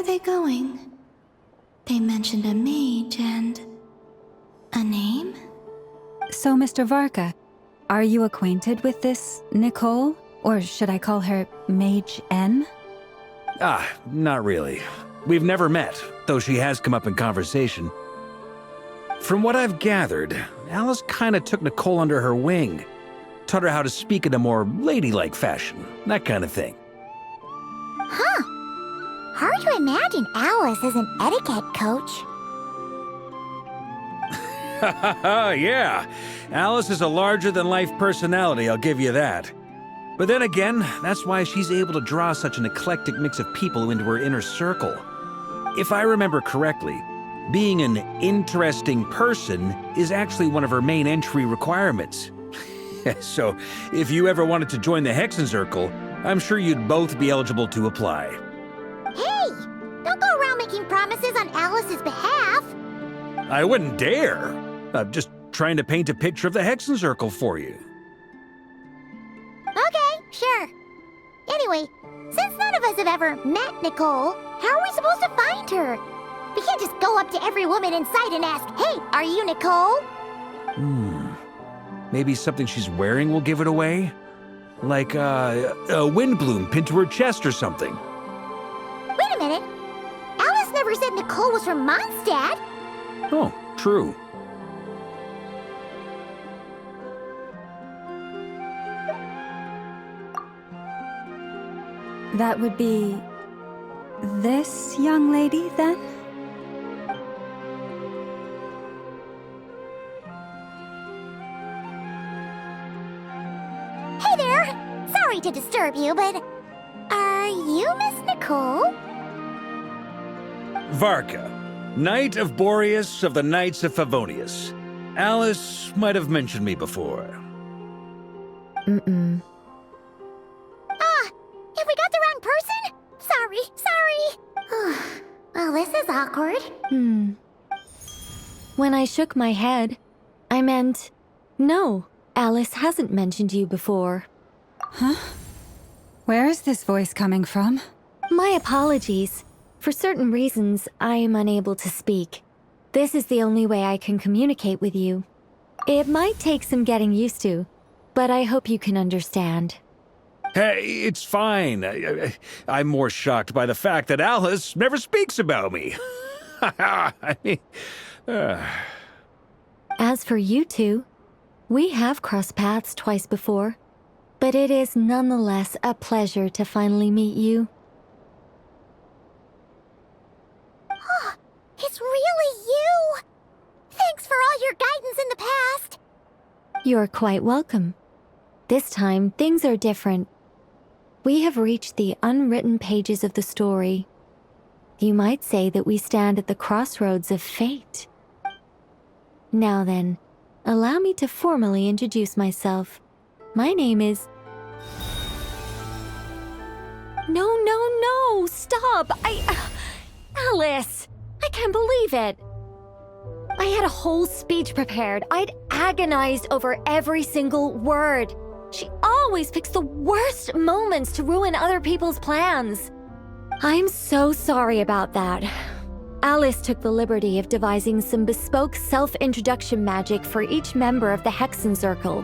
they going? They mentioned a mage and... a name? So, Mr. Varka, are you acquainted with this Nicole? Or should I call her Mage N? Not really. We've never met, though she has come up in conversation. From what I've gathered, Alice kinda took Nicole under her wing. Taught her how to speak in a more ladylike fashion, that kind of thing. Huh. Hard to imagine Alice as an etiquette coach. Yeah, Alice is a larger-than-life personality, I'll give you that. But then again, that's why she's able to draw such an eclectic mix of people into her inner circle. If I remember correctly, being an interesting person is actually one of her main entry requirements. So, if you ever wanted to join the Hexen Circle, I'm sure you'd both be eligible to apply. Hey! Don't go around making promises on Alice's behalf! I wouldn't dare. I'm just trying to paint a picture of the Hexen Circle for you. Okay, sure. Anyway, since none of us have ever met Nicole, how are we supposed to find her? We can't just go up to every woman in sight and ask, "Hey, are you Nicole?" Maybe something she's wearing will give it away? Like, a windbloom pinned to her chest or something. Wait a minute. Alice never said Nicole was from Mondstadt. Oh, true. That would be... this young lady, then? Hey there! Sorry to disturb you, but... are you Miss Nicole? Varka, Knight of Boreas of the Knights of Favonius. Alice might have mentioned me before. Mm-mm. Have we got the wrong person? Sorry. Well, this is awkward. When I shook my head, I meant, no, Alice hasn't mentioned you before. Huh? Where is this voice coming from? My apologies. For certain reasons, I am unable to speak. This is the only way I can communicate with you. It might take some getting used to, but I hope you can understand. Hey, it's fine. I'm more shocked by the fact that Alice never speaks about me. I mean, As for you two, we have crossed paths twice before, but it is nonetheless a pleasure to finally meet you. It's really you! Thanks for all your guidance in the past! You're quite welcome. This time, things are different. We have reached the unwritten pages of the story. You might say that we stand at the crossroads of fate. Now then, allow me to formally introduce myself. My name is... No, stop! Alice! I can't believe it! I had a whole speech prepared. I'd agonized over every single word. She always picks the worst moments to ruin other people's plans. I'm so sorry about that. Alice took the liberty of devising some bespoke self-introduction magic for each member of the Hexen Circle.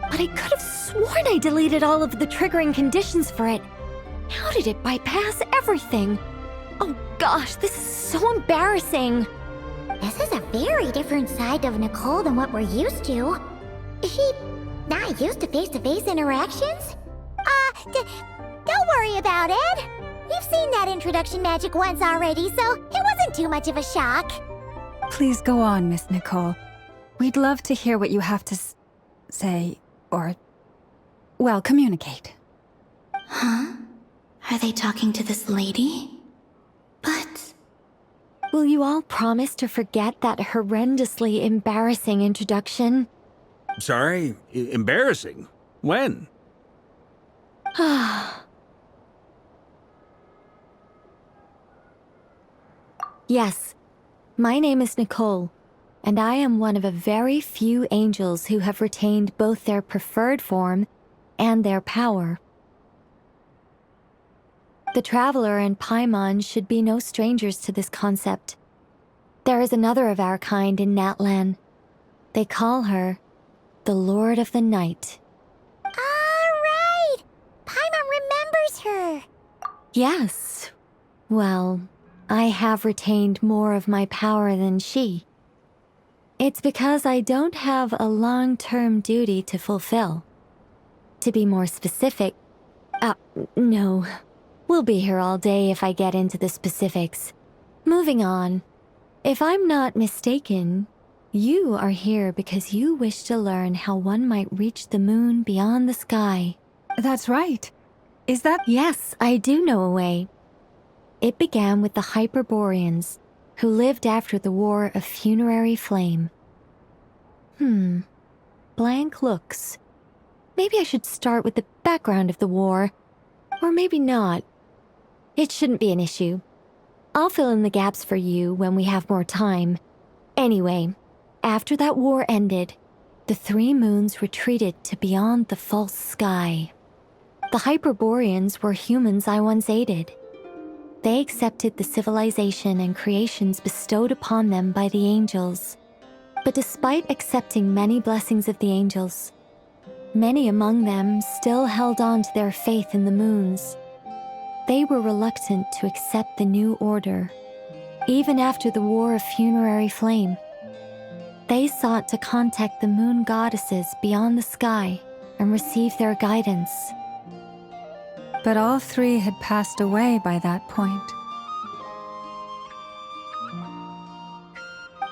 But I could have sworn I deleted all of the triggering conditions for it. How did it bypass everything? Oh gosh, this is so embarrassing. This is a very different side of Nicole than what we're used to. Is she not used to face-to-face interactions? Don't worry about it. We've seen that introduction magic once already, so it wasn't too much of a shock. Please go on, Miss Nicole. We'd love to hear what you have to say, or... well, communicate. Huh? Are they talking to this lady? But... Will you all promise to forget that horrendously embarrassing introduction? sorry, embarrassing. When? Yes, my name is Nicole, and I am one of a very few angels who have retained both their preferred form and their power. The Traveler and Paimon should be no strangers to this concept. There is another of our kind in Natlan. They call her the Lord of the Night. Right! Paimon remembers her. Yes. Well, I have retained more of my power than she. It's because I don't have a long-term duty to fulfill. To be more specific, no. We'll be here all day if I get into the specifics. Moving on. If I'm not mistaken, you are here because you wish to learn how one might reach the moon beyond the sky. That's right. Is that... Yes, I do know a way. It began with the Hyperboreans, who lived after the War of Funerary Flame. Blank looks. Maybe I should start with the background of the war. Or maybe not. It shouldn't be an issue. I'll fill in the gaps for you when we have more time. Anyway, after that war ended, the three moons retreated to beyond the false sky. The Hyperboreans were humans I once aided. They accepted the civilization and creations bestowed upon them by the angels. But despite accepting many blessings of the angels, many among them still held on to their faith in the moons. They were reluctant to accept the new order, even after the War of Funerary Flame. They sought to contact the moon goddesses beyond the sky and receive their guidance. But all three had passed away by that point.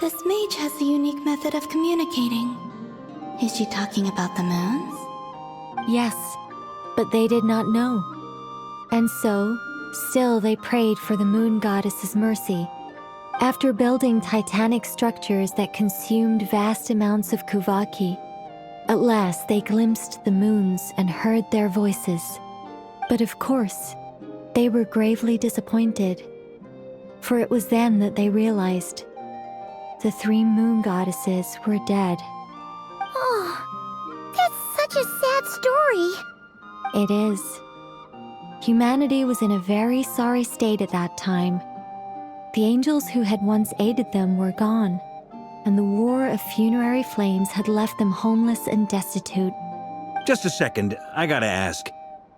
This mage has a unique method of communicating. Is she talking about the moons? Yes, but they did not know. And so, still they prayed for the moon goddess's mercy. After building titanic structures that consumed vast amounts of Kuvaki, at last they glimpsed the moons and heard their voices. But of course, they were gravely disappointed, for it was then that they realized the three moon goddesses were dead. Oh, that's such a sad story. It is. Humanity was in a very sorry state at that time. The angels who had once aided them were gone, and the War of Funerary Flames had left them homeless and destitute. Just a second, I gotta ask.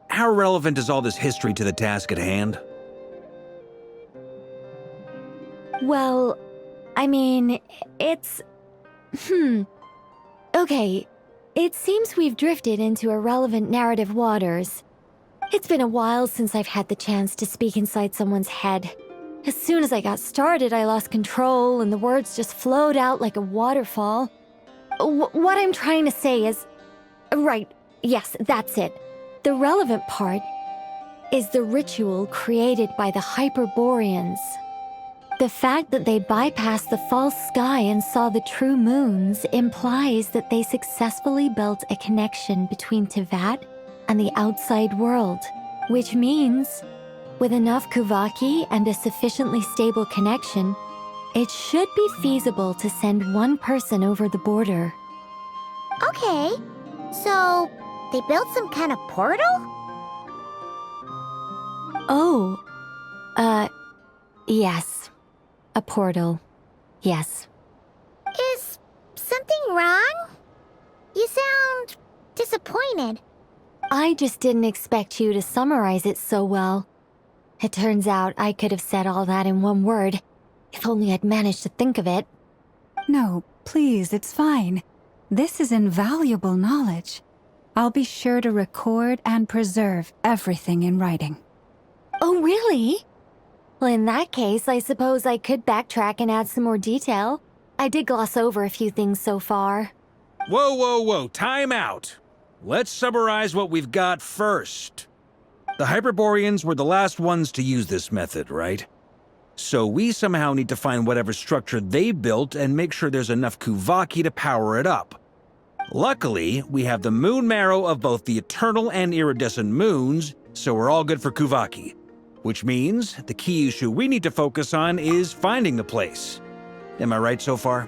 How relevant is all this history to the task at hand? Well, I mean, it's... Okay, it seems we've drifted into irrelevant narrative waters. It's been a while since I've had the chance to speak inside someone's head. As soon as I got started, I lost control and the words just flowed out like a waterfall. What I'm trying to say is... Right, yes, that's it. The relevant part is the ritual created by the Hyperboreans. The fact that they bypassed the false sky and saw the true moons implies that they successfully built a connection between Teyvat and the outside world, which means, with enough Kuvaki and a sufficiently stable connection, it should be feasible to send one person over the border. Okay, so they built some kind of portal? Oh, yes. A portal. Yes. Is something wrong? You sound disappointed. I just didn't expect you to summarize it so well. It turns out I could have said all that in one word, if only I'd managed to think of it. No, please, it's fine. This is invaluable knowledge. I'll be sure to record and preserve everything in writing. Oh, really? Well, in that case, I suppose I could backtrack and add some more detail. I did gloss over a few things so far. Whoa, time out. Let's summarize what we've got first. The Hyperboreans were the last ones to use this method, right? So we somehow need to find whatever structure they built and make sure there's enough Kuvaki to power it up. Luckily, we have the moon marrow of both the eternal and iridescent moons, so we're all good for Kuvaki. Which means the key issue we need to focus on is finding the place. Am I right so far?